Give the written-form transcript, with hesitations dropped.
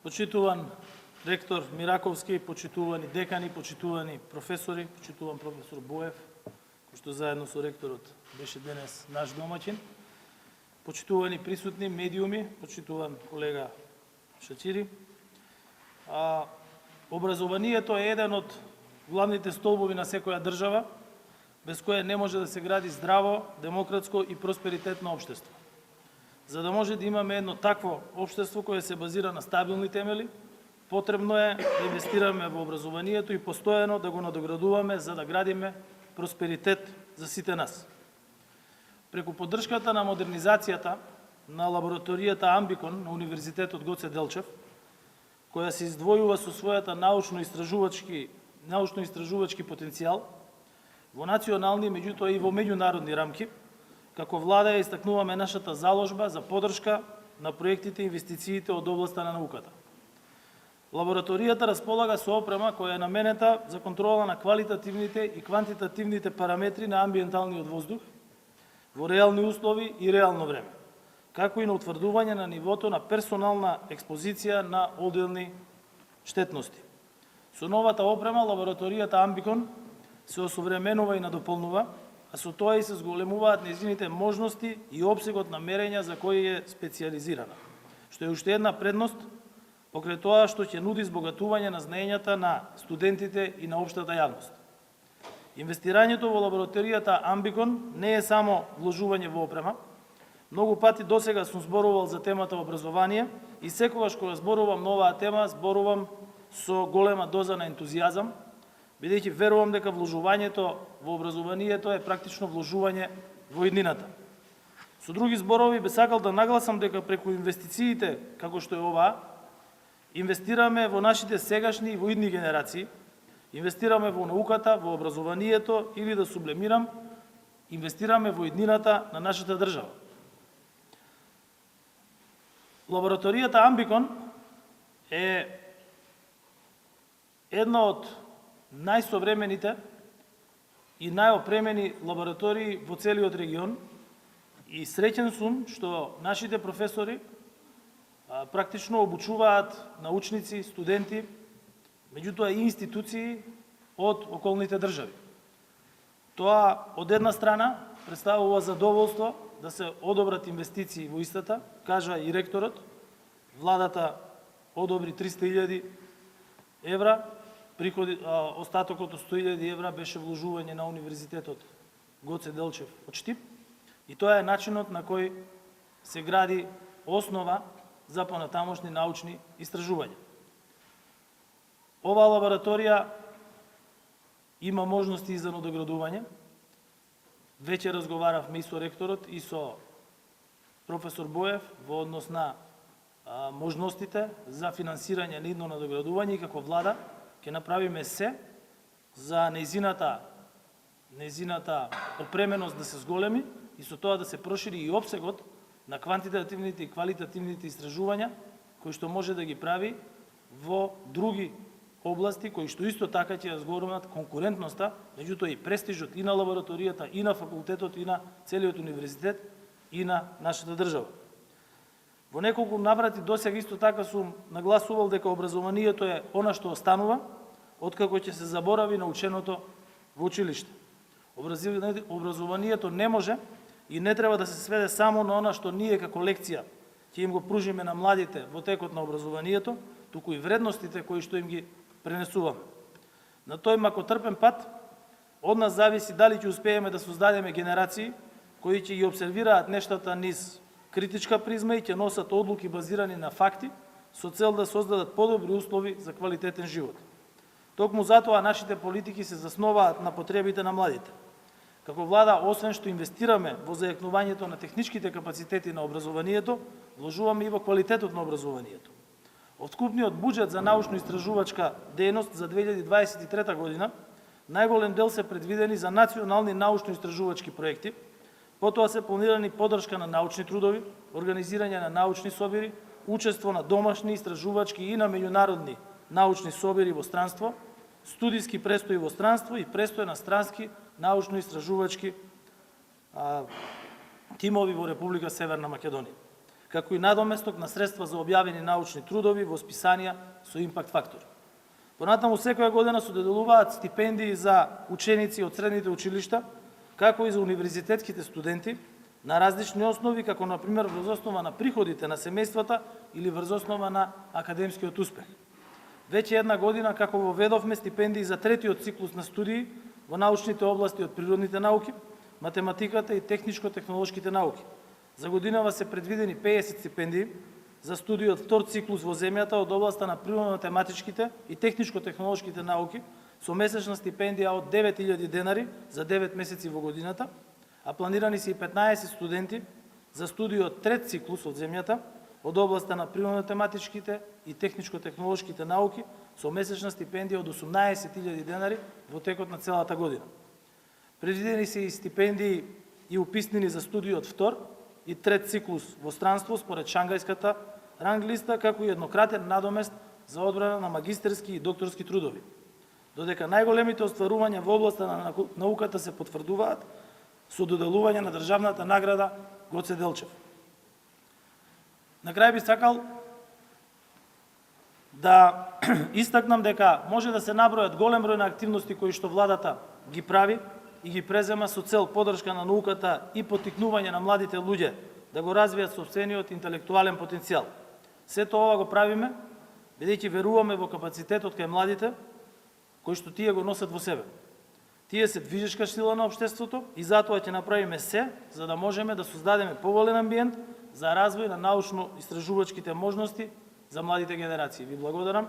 Почитуван ректор Мираковски, почитувани декани, почитувани професори, почитуван професор Боев, кој што заедно со ректорот беше денес наш домаќин, почитувани присутни медиуми, почитуван колега Шачири. Образованието е еден од главните столбови на секоја држава, без која не може да се гради здраво, демократско и просперитетно општество. За да може да имаме едно такво општество кое се базира на стабилни темели, потребно е да инвестираме во образованието и постојано да го надоградуваме за да градиме просперитет за сите нас. Преку поддршката на модернизацијата на лабораторијата Амбикон на Универзитетот Гоце Делчев, која се издвојува со својата научно-истражувачки потенцијал во национални, меѓутоа и во меѓународни рамки, како влада ја истакнуваме нашата заложба за поддршка на проектите и инвестициите од областта на науката. Лабораторијата располага со опрема која е наменета за контрола на квалитативните и квантитативните параметри на амбиенталниот воздух во реални услови и реално време, како и на утврдување на нивото на персонална експозиција на одделни штетности. Со новата опрема лабораторијата Амбикон се осовременува и надополнува, а со тоа и се зголемуваат нејзините можности и опсегот на мерења за кои е специјализирана, што е уште една предност покрај тоа што ќе нуди збогатување на знаењата на студентите и на општата јавност. Инвестирањето во лабораторијата Амбикон не е само вложување во опрема. Многу пати досега сум зборувал за темата образование и секогаш кога зборувам на оваа тема, зборувам со голема доза на ентузијазам, бидејќи верувам дека вложувањето во образованието е практично вложување во иднината. Со други зборови, би сакал да нагласам дека преку инвестициите, како што е оваа, инвестираме во нашите сегашни и во идни генерации, инвестираме во науката, во образованието или да сублемирам, инвестираме во иднината на нашата држава. Лабораторијата Амбикон е една од најсовремените и најопремени лаборатории во целиот регион и среќен сум што нашите професори практично обучуваат научници, студенти, меѓутоа и институции од околните држави. Тоа од една страна представува задоволство да се одобрат инвестиции во истата, кажа и ректорот, владата одобри 300.000 евра, остатокот од 100.000 евра беше вложување на Универзитетот Гоце Делчев од Штип и тоа е начинот на кој се гради основа за понатамошни научни истражувања. Оваа лабораторија има можности и за надоградување. Веќе разговаравме и со ректорот и со професор Боев во однос на можностите за финансирање на идно надоградување и како влада ќе направиме се за нејзината опременост да се зголеми и со тоа да се прошири и опсегот на квантитативните и квалитативните истражувања кои што може да ги прави во други области кои што исто така ќе зголемат конкурентноста, меѓутоа и престижот и на лабораторијата, и на факултетот, и на целиот универзитет, и на нашата држава. Во неколку наврати досега исто така сум нагласувал дека образованието е она што останува откако ќе се заборави наученото во училиште. Образованието не може и не треба да се сведе само на она што ние како лекција ќе им го пружиме на младите во текот на образованието, туку и вредностите кои што им ги пренесуваме. На тој макотрпен пат од нас зависи дали ќе успееме да создадеме генерации кои ќе ги обсервираат нештата низ критичка призма и ќе носат одлуки базирани на факти со цел да создадат подобри услови за квалитетен живот. Токму затоа нашите политики се засноваат на потребите на младите. Како влада, освен што инвестираме во зајакнувањето на техничките капацитети на образованието, вложуваме и во квалитетот на образованието. Од вкупниот буџет за научно-истражувачка дејност за 2023 година, најголем дел се предвидени за национални научно-истражувачки проекти, потоа се планирани поддршка на научни трудови, организирање на научни собири, учество на домашни истражувачки и на меѓународни научни собири во странство, студиски престои во странство и престој на странски научно-истражувачки тимови во Република Северна Македонија. како и надоместок на средства за објавени научни трудови во списанија со импакт фактор. Понатаму секоја година се доделуваат стипендии за ученици од средните училишта, како и за универзитетските студенти на различни основи, како например врз основа на приходите на семејствата или врз основа на академскиот успех. Веќе една година како воведовме стипендии за третиот циклус на студии во научните области од природните науки, математиката и техничко-технолошките науки. За годинава се предвидени 50 стипендии за студии од втор циклус во земјата од областа на природно-математичките и техничко-технолошките науки со месечна стипендија од 9000 денари за 9 месеци во годината, а планирани се и 15 студенти за студии од трет циклус од земјата од областа на природно-математичките и техничко-технолошките науки со месечна стипендија од 18000 денари во текот на целата година. Предвидени се и стипендии и уписнини за студии од втор и трет циклус во странство според Шангајската ранглиста, како и еднократен надомест за одбрана на магистерски и докторски трудови. Додека најголемите остварувања во областа на науката се потврдуваат со доделување на државната награда Гоце Делчев. На крај би сакал да истакнам дека може да се набројат голем број на активности кои што владата ги прави и ги презема со цел поддршка на науката и поттикнување на младите луѓе да го развијат сопствениот интелектуален потенцијал. Сето ова го правиме бидејќи веруваме во капацитетот кај младите кои што тие го носат во себе. Тие се движешка сила на општеството и затоа ќе направиме се за да можеме да создадеме поволен амбиент за развој на научно-истражувачките можности за младите генерации. Ви благодарам.